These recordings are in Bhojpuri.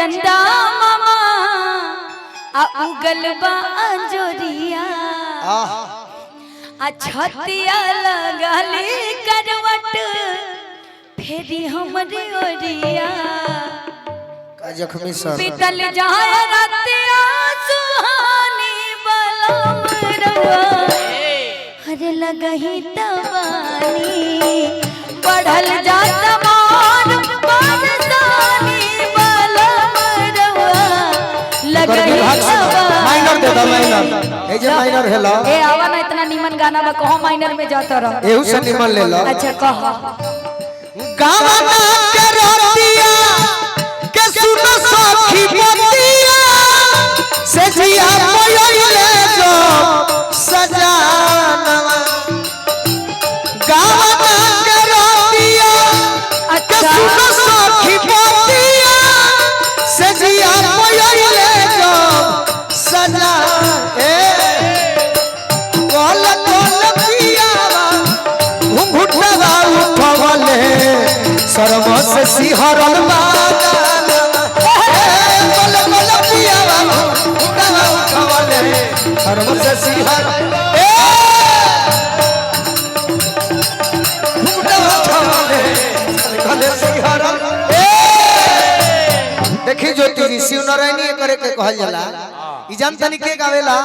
चंदा मामा आ उगल बा अंजोरिया आ छतिया लगाली करवट फेरी हमरे ओरिया जख्मी सर बीतल जाए रातिया सुहानी बलम रवा हरे लगही तवानी बढ़ल जाता मार बरसानी बलम रवा लगही माइनर दे दो माइनर ए जे माइनर हेलो ए आवा ना इतना नीमन गाना बा कहो माइनर में जाता रह एहू से निमन ले लो अच्छा कहो गाना के रोटिया के सुनो सखी बतिया से जिया पयोले जो सजानवा गाना के रोटिया के सुनो सखी बतिया से जिया पयोले जो सजा ए कोल कोल पियावा घुंघुटवा उठवले शर्म से सिहरल बादल कोल कोल पियावा घुंघुटवा उठवले शर्म से सिहर ए घुंघुटवा उठवले गले सिहरल ए देखी ज्योति जी शिव नारायणी करे के कहल जाला ई जान तनी के गावेला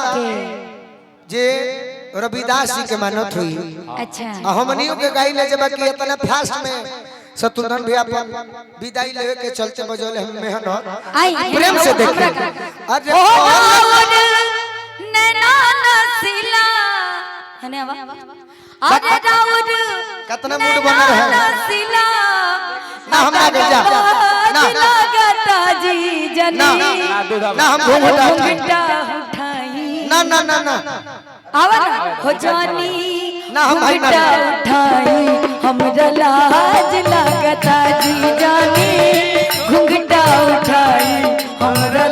जे रविदास जी के मानत हुई अच्छा हमनियों के गाई ले जब कि इतना फास्ट में शत्रुघ्न भी अपन विदाई लेवे के चलते बजौले हम मेहनत आई प्रेम से देखे अरे ओ नैना नसीला हने आवा अरे राउर कितना मूड बना रहा है नसीला ना हमरा के जा ना लगता जी जनी ना हम घूंघटा उठाई ना ना ना ना आवा ना हो जानी ना हम भाई ना उठाई हमरा लाज लगता जी जानी घुंघटा उठाई हमरा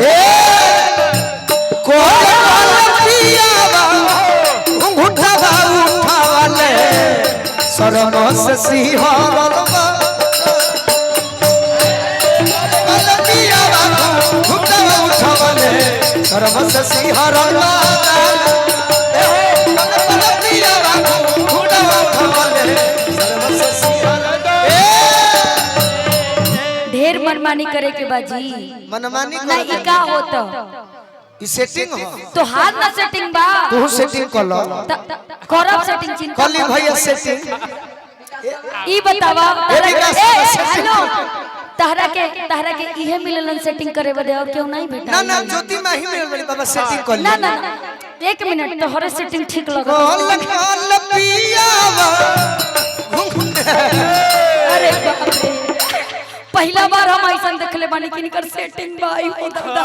कोल कोल पियावा घुंघुटवा उठावले शर्म से सिहरल कोल पियावा घुंघुटवा उठावले शर्म से सिहरल ढेर मनमानी करे के बाजी मनमानी ना ई का होता ई सेटिंग हो तो हाथ ना सेटिंग बा तू सेटिंग कर लो करब सेटिंग चिंता कली भैया सेटिंग ई बतावा ए विकास, हेलो तहरा के इहे मिललन सेटिंग करे बदे और क्यों नहीं बेटा ना ना ज्योति माही मिल बड़ी बाबा सेटिंग कर ना ले ना एक मिनट तो हरे सेटिंग ठीक लगा कोल कोल पियावा अरे बाप रे पहला बार हम ऐसा देखले बानी कि निकर सेटिंग बाई हो दादा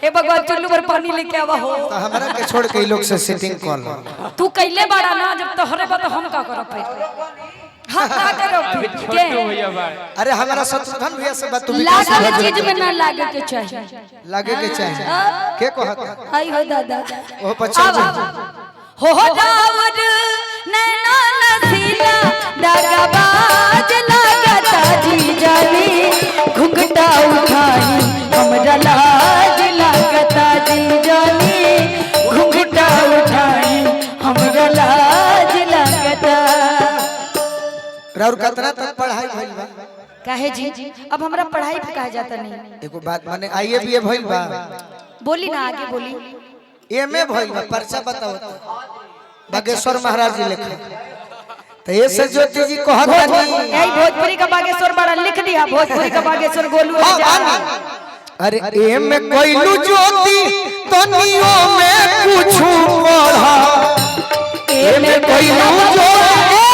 हे भगवान चुल्लू पर पानी लेके आवा हो तो हमरा के छोड़ के ई लोग से सेटिंग कर लो तू कैले बाड़ा ना जब तो हरे बा तो हम का करब फिर हां का करब के अरे हमारा शत्रुघ्न भैया से बात तू लागल चीज में ना लागे के चाहिए लागे के चाहिए के कहत आई हो दादा ओ पछल हो दाऊद नैना नसीला दगाबाज लागता जी जानी घुंघटा उठाई हमरा लाज लागता जी जानी घुंघटा उठाई हमरा लाज लागता राउर कितना तक पढ़ाई भइल बा काहे जी अब हमरा पढ़ाई पे कहा जाता नहीं एगो बात माने आईए बीए भइल बा बोली ना आगे बोली एमए भइल बा पर्चा बताओ बागेश्वर महाराज जी लिखे तो ये से ज्योति जी कहत नहीं यही भोजपुरी का बागेश्वर बड़ा लिख दिया भोजपुरी का बागेश्वर गोलू अरे एमए कोइलू ज्योति तनियो में कुछ पढ़ा एमए कोइलू ज्योति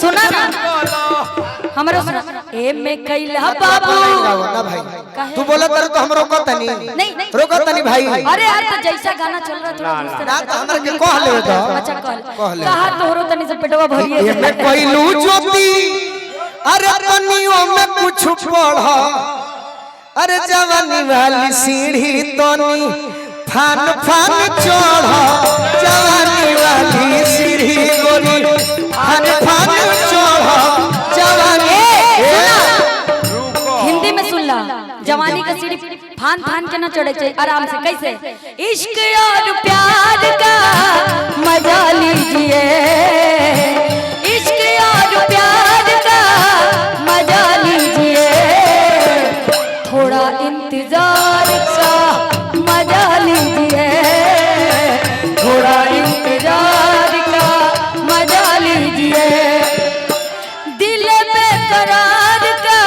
सुना ना हमरा सुना ए में कैला बाबू ना भाई तू बोला तर तो हम रोकत नहीं रोकत नहीं भाई अरे यार तो जैसा गाना चल रहा थोड़ा ना तो हमरा के कह ले दो अच्छा कह कहा तोहरो तनी से पेटवा भरिए ये में कोइलू ज्योति अरे तनियो में कुछ पढ़ा अरे जवानी वाली सीढ़ी तनी फान फान चढ़ा जवानी वाली सीढ़ी गोरी फान फान चढ़ा जवानी हिंदी में सुन ला जवानी का सीढ़ी फान फान के ना चढ़े चाहिए, आराम से। कैसे? इश्क और प्यार का मजा लीजिए, इश्क और प्यार का मजा लीजिए, थोड़ा इंतजार का मजा लीजिए, थोड़ा इंतजार का मजा लीजिए, दिल में करार का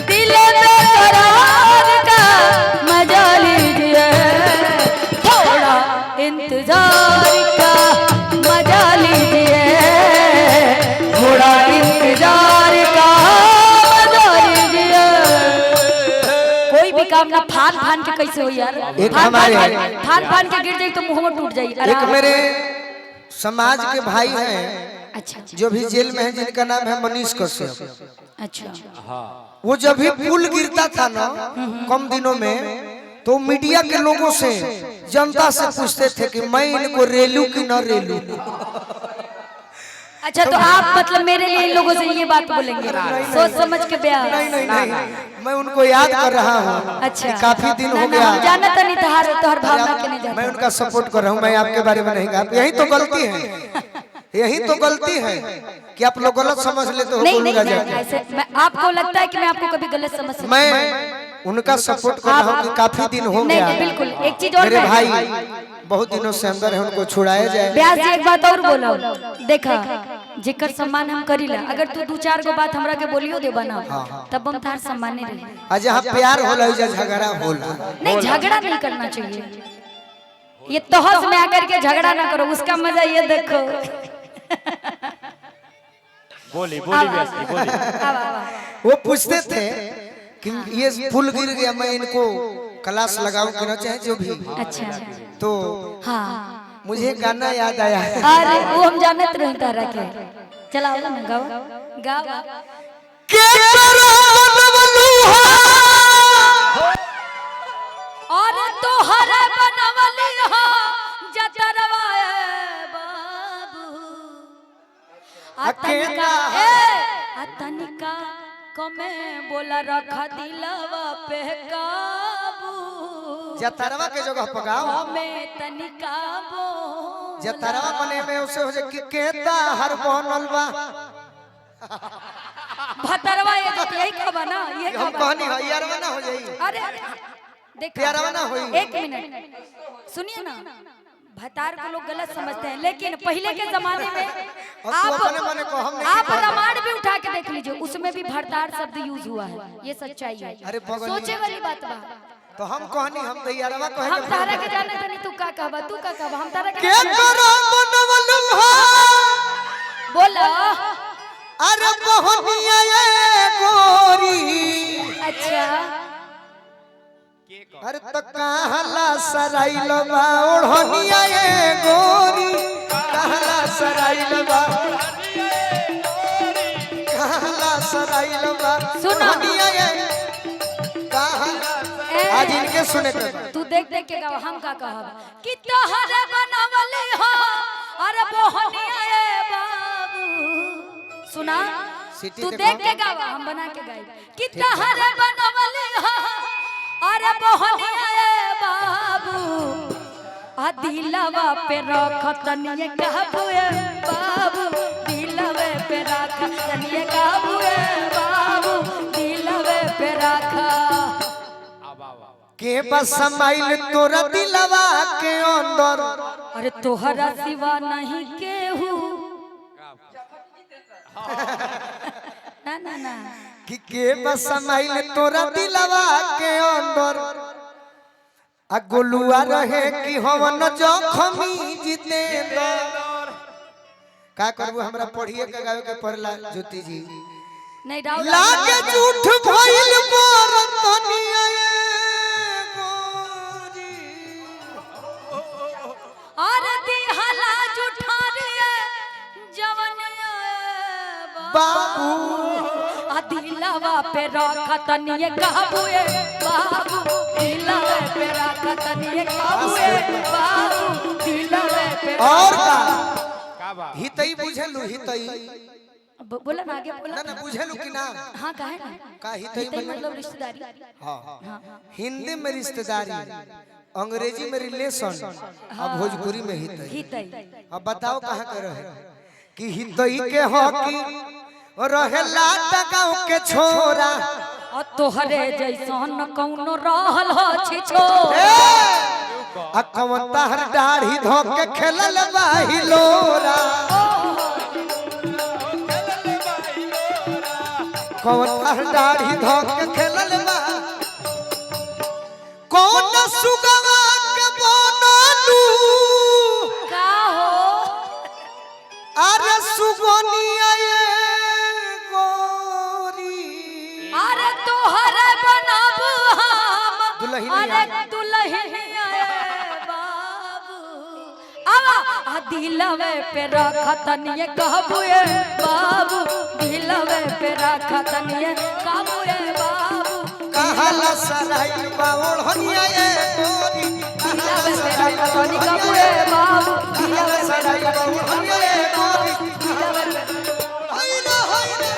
दिल में करार का मजा लीजिए, थोड़ा इंतजार का मजा लीजिए, थोड़ा इंतजार का मजा लीजिए। कोई भी काम ना फान फान के कैसे हो यार? फान फान के गिर जाए तो मुंह में टूट जाए। एक मेरे समाज के भाई हैं, अच्छा जो भी जेल में है, जिनका नाम है मनीष कश्यप। अच्छा। वो जब भी पुल गिरता था ना कम दिनों में, तो मीडिया के लोगों से, जनता से पूछते थे कि मैं इनको रेलू कि न रेलू। अच्छा, तो आप मतलब मेरे लिए इन लोगों से ये बात बोलेंगे, सोच समझ के बयान? नहीं, मैं उनको याद कर रहा हूँ। अच्छा, काफी दिन हो गया। जाना तो नहीं तोहर तोहर भावना के नहीं जाना। मैं उनका सपोर्ट कर रहा हूँ, मैं आपके बारे में नहीं कहा। यही तो गलती है, यही तो गलती है कि आप लोग गलत समझ लेते हो। नहीं, ऐसे आपको लगता है कि मैं आपको कभी गलत समझ सकती? मैं उनका सपोर्ट कर रहा हूँ कि काफी दिन हो गया। नहीं, बिल्कुल। एक चीज और, मेरे भाई बहुत दिनों से अंदर है, उनको छुड़ाया जाए। ब्यास जी एक बात और बोलो, देखा जेकर सम्मान हम करीला, अगर तू दो चार गो बात हमरा के बोलियो दे बना, तब हम तार सम्माने रहे। आज यहाँ प्यार होला, झगड़ा होला नहीं, झगड़ा नहीं करना चाहिए। ये तोहस में आकर के झगड़ा ना करो, उसका मजा ये देखो। बोली ब्यास जी, बोली। वो पूछते थे कि ये फूल गिर गया, मैं इनको क्लास लगाऊं कि ना, चाहे जो भी। अच्छा। तो हाँ, मुझे गाना याद आया। अरे वो हम जानत रहे तारा के। चलाओ ना, गाओ गाओ। और तो हर बनवली हो जतरवाए बाबू, अतनिका कमे बोला रखा दिलवा पे काबू, जतरवा के जगह पगाओ, हमें तनिका बो जतरवा बने में उसे हो जाए कि केता हर बनल बा भतरवा। ये तो यही कहा ना, ये हम कहनी हो यारवा ना हो जाई। अरे देख, प्यारवा ना होई। एक मिनट सुनिए ना, भतार को लोग गलत समझते हैं, लेकिन पहले के जमाने में आप रामायण भी उठा के देख लीजिए, उसमें भी भरतार शब्द यूज हुआ है। ये सच्चाई है, सोचे वाली बात बा। तो हम कहनी, हम तो यारवा कहे, हम तारा के जाने तनी, तू का कहबा, तू का कहबा, हम तारा के के करो बनवलू हो बोला। अरे बहनिया ये गोरी। अच्छा, अरे तो कहला सराइल बा ओढ़निया ये गोरी, कहला सराइल बा, कहला सराइल बा ओढ़निया ये, कहला। आज इनके सुने के तू देख देख के गावा, हम का कहब कि तोहरे बनवली हो अरे बहनिया ये बाबू। सुना, तू देख के गावा, हम बना के गाई कि तोहरे बनवली हो अरे बहनिया ये बाबू, आ दिलवा पे रख तनिए काबू बाबू, दिलवे पे रख तनिए काबू बाबू, दिलवे पे रख। के बस समाइल तोरा दिलवा के अंदर, अरे तोहरा सिवा नहीं केहू। ना ना ना, कि के बस समाइल तोरा दिलवा के अंदर, आ गोलुआ रहे कि हवन जखमी जितेंद्र। का करबू, हमरा पढ़िए के गावे के पड़ला ज्योति जी। नहीं राव लागे झूठ भइल बरतनिया ये गोरी, और दिहला झूठा रे जवनिया बाबू, आ दिलवा पे रख तनिए काबू बाबू, दिलवे पे रख तनिए काबू बाबू, दिलवे पे। और का हितई बुझलू, हितई बोला ना आगे बोला ना ना बुझेलू कि ना हाँ काहे ना का ही हितई मतलब रिश्तेदारी हां हाँ हिंदी में रिश्तेदारी अंग्रेजी में रिलेशन अब भोजपुरी में हितई हितई अब बताओ कहां के रहे कि हितई के हो कि रहेला गांव के छोरा और तोहरे जैसन कौनो रहल हो छिछो आ कवन तहर दाढ़ी धो के खेलल बाहिलोरा कवन तहर दाढ़ी धो के खेलल बा कौन सुगवा के बनलू का हो अरे सुगनिया ये गोरी अरे तोहरे बनाब हम दुल्हनिया। अरे दुल्हनिया ए बाबू आवा आ दिलवे पे रखतन ये कहबू ए बाबू दिलवे पे रखतन ये कहबू ए बाबू कहाला सराई बावड़निया ये गोरी दिलवे पे रखतन ये कहबू ए बाबू कहाला सराई बावड़निया ये गोरी दिलवे पे हाय रे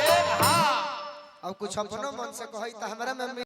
अब कुछ अपनो मन से कहई त हमरा में